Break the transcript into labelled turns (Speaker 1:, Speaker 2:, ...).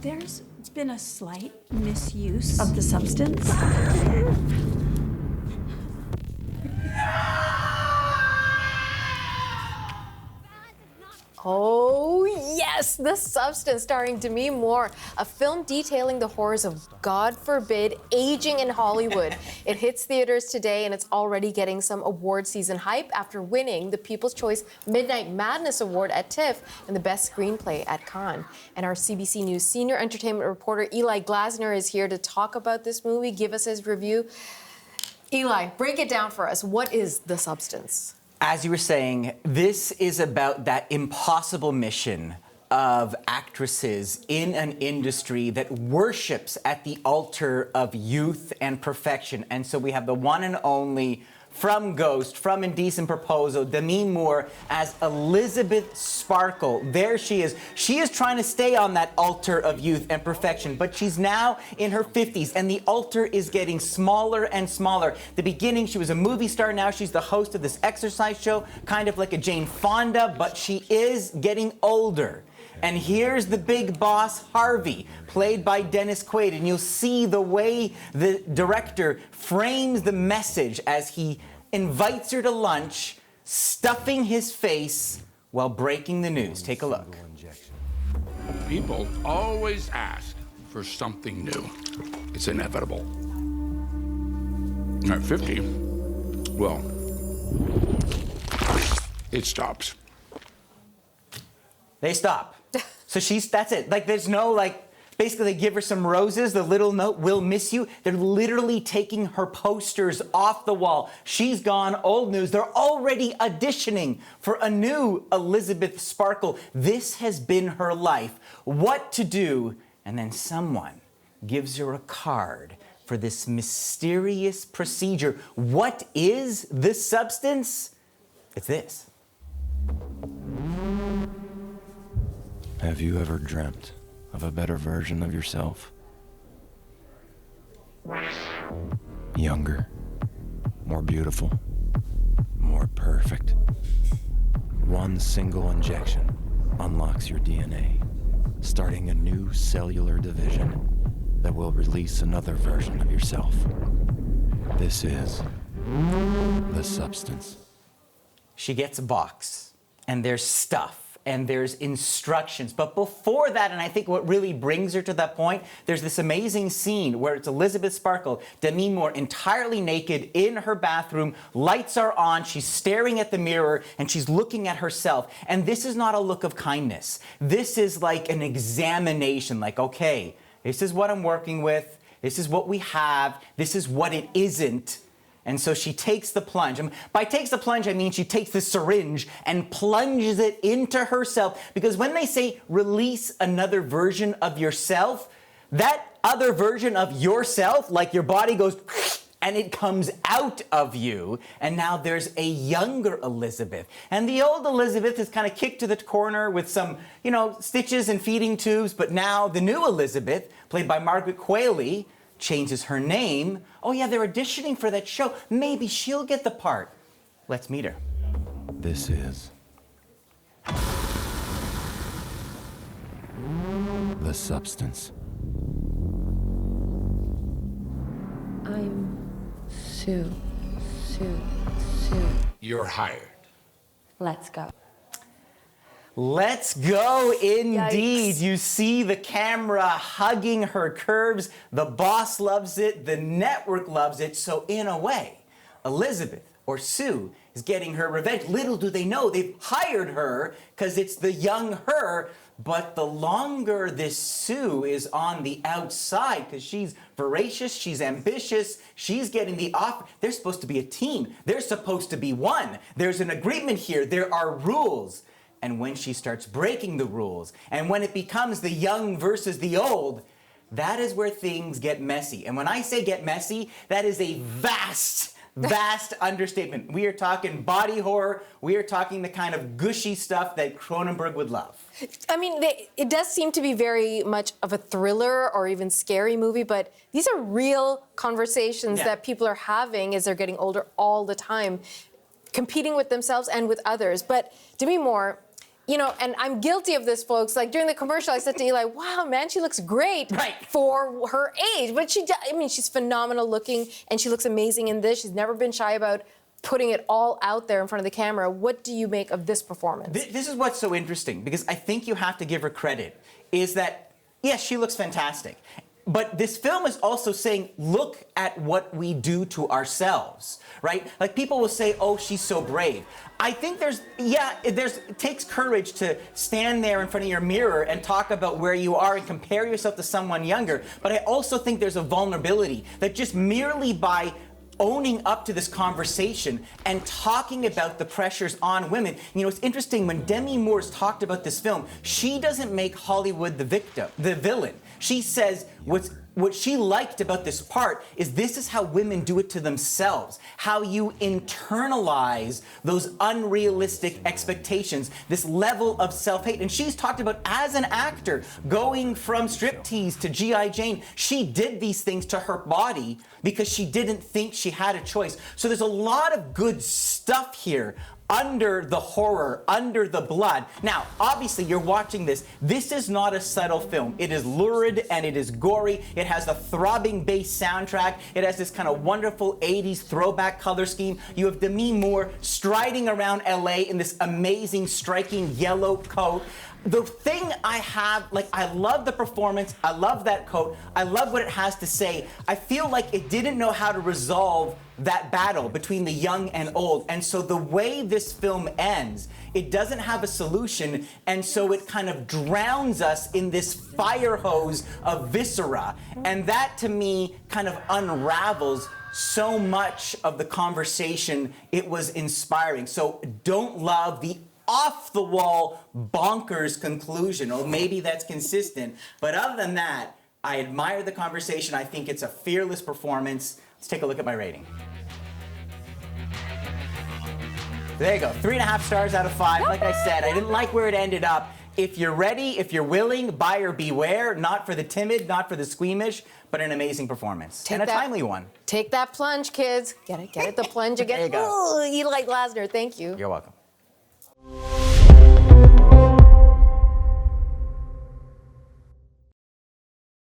Speaker 1: There's been a slight misuse of the substance.
Speaker 2: Oh, yes, The Substance, starring Demi Moore, a film detailing the horrors of, God forbid, aging in Hollywood. It hits theaters today, and it's already getting some award season hype after winning the People's Choice Midnight Madness Award at TIFF and the Best Screenplay at Cannes. And our CBC News senior entertainment reporter Eli Glasner is here to talk about this movie, give us his review. Eli, break it down for us. What is The Substance?
Speaker 3: As you were saying, this is about that impossible mission of actresses in an industry that worships at the altar of youth and perfection. And so we have the one and only, from Ghost, from Indecent Proposal, Demi Moore as Elizabeth Sparkle. There she is. She is trying to stay on that altar of youth and perfection, but she's now in her 50s, and the altar is getting smaller and smaller. The beginning, she was a movie star. Now she's the host of this exercise show, kind of like a Jane Fonda, but she is getting older. And here's the big boss, Harvey, played by Dennis Quaid. And you'll see the way the director frames the message as he invites her to lunch, stuffing his face while breaking the news. Take a look.
Speaker 4: People always ask for something new. It's inevitable. At 50, well, it stops.
Speaker 3: They stop. So that's it. Like, there's no, like, basically they give her some roses, the little note, "We'll miss you." They're literally taking her posters off the wall. She's gone, old news. They're already auditioning for a new Elizabeth Sparkle. This has been her life. What to do? And then someone gives her a card for this mysterious procedure. What is this substance? It's this.
Speaker 5: Have you ever dreamt of a better version of yourself? Younger, more beautiful, more perfect. One single injection unlocks your DNA, starting a new cellular division that will release another version of yourself. This is The Substance.
Speaker 3: She gets a box, and there's stuff, and there's instructions. But before that, and I think what really brings her to that point, there's this amazing scene where it's Elizabeth Sparkle, Demi Moore, entirely naked in her bathroom. Lights are on. She's staring at the mirror, and she's looking at herself. And this is not a look of kindness. This is like an examination, like, okay, this is what I'm working with. This is what we have. This is what it isn't. And so she takes the plunge. And by takes the plunge, I mean she takes the syringe and plunges it into herself. Because when they say release another version of yourself, that other version of yourself, like your body goes and it comes out of you. And now there's a younger Elizabeth. And the old Elizabeth is kind of kicked to the corner with some, stitches and feeding tubes. But now the new Elizabeth, played by Margaret Qualley, changes her name. Oh yeah, they're auditioning for that show. Maybe she'll get the part. Let's meet her.
Speaker 5: This is The Substance.
Speaker 2: I'm Sue.
Speaker 4: You're hired.
Speaker 2: Let's go.
Speaker 3: Let's go, indeed.
Speaker 2: Yikes.
Speaker 3: You see the camera hugging her curves. The boss loves it. The network loves it. So in a way, Elizabeth, or Sue, is getting her revenge. Little do they know they've hired her because it's the young her. But the longer this Sue is on the outside, because she's voracious, she's ambitious, she's getting the offer. They're supposed to be a team. They're supposed to be one. There's an agreement here. There are rules. And when she starts breaking the rules, and when it becomes the young versus the old, that is where things get messy. And when I say get messy, that is a vast understatement. We are talking body horror. We are talking the kind of gushy stuff that Cronenberg would love.
Speaker 2: I mean, it does seem to be very much of a thriller or even scary movie, but these are real conversations that people are having as they're getting older all the time, competing with themselves and with others. But Demi Moore, you know, and I'm guilty of this, folks. Like during the commercial, I said to Eli, wow, man, she looks great for her age. But I mean, she's phenomenal looking and she looks amazing in this. She's never been shy about putting it all out there in front of the camera. What do you make of this performance?
Speaker 3: This is what's so interesting, because I think you have to give her credit, is that, yes, she looks fantastic. But this film is also saying, look at what we do to ourselves, right? Like people will say, oh, she's so brave. I think it takes courage to stand there in front of your mirror and talk about where you are and compare yourself to someone younger. But I also think there's a vulnerability that just merely by owning up to this conversation and talking about the pressures on women. You know, it's interesting, when Demi Moore's talked about this film, she doesn't make Hollywood the villain. She says what she liked about this part is this is how women do it to themselves, how you internalize those unrealistic expectations, this level of self-hate. And she's talked about, as an actor, going from striptease to G.I. Jane, she did these things to her body because she didn't think she had a choice. So there's a lot of good stuff here under the horror, under the blood. Now, obviously, you're watching this. This is not a subtle film. It is lurid and it is gory. It has a throbbing bass soundtrack. It has this kind of wonderful 80s throwback color scheme. You have Demi Moore striding around LA in this amazing, striking yellow coat. The thing I have, I love the performance. I love that coat. I love what it has to say. I feel like it didn't know how to resolve that battle between the young and old. And so the way this film ends, it doesn't have a solution. And so it kind of drowns us in this fire hose of viscera. And that, to me, kind of unravels so much of the conversation it was inspiring. So don't love the off-the-wall, bonkers conclusion. Or maybe that's consistent. But other than that, I admire the conversation. I think it's a fearless performance. Let's take a look at my rating. There you go, 3.5 stars out of 5. Like I said, I didn't like where it ended up. If you're ready, if you're willing, buyer beware. Not for the timid, not for the squeamish, but an amazing performance. And a timely one.
Speaker 2: Take that plunge, kids. Get it, the plunge again.
Speaker 3: There you go.
Speaker 2: Ooh, Eli Glasner, thank you.
Speaker 3: You're welcome.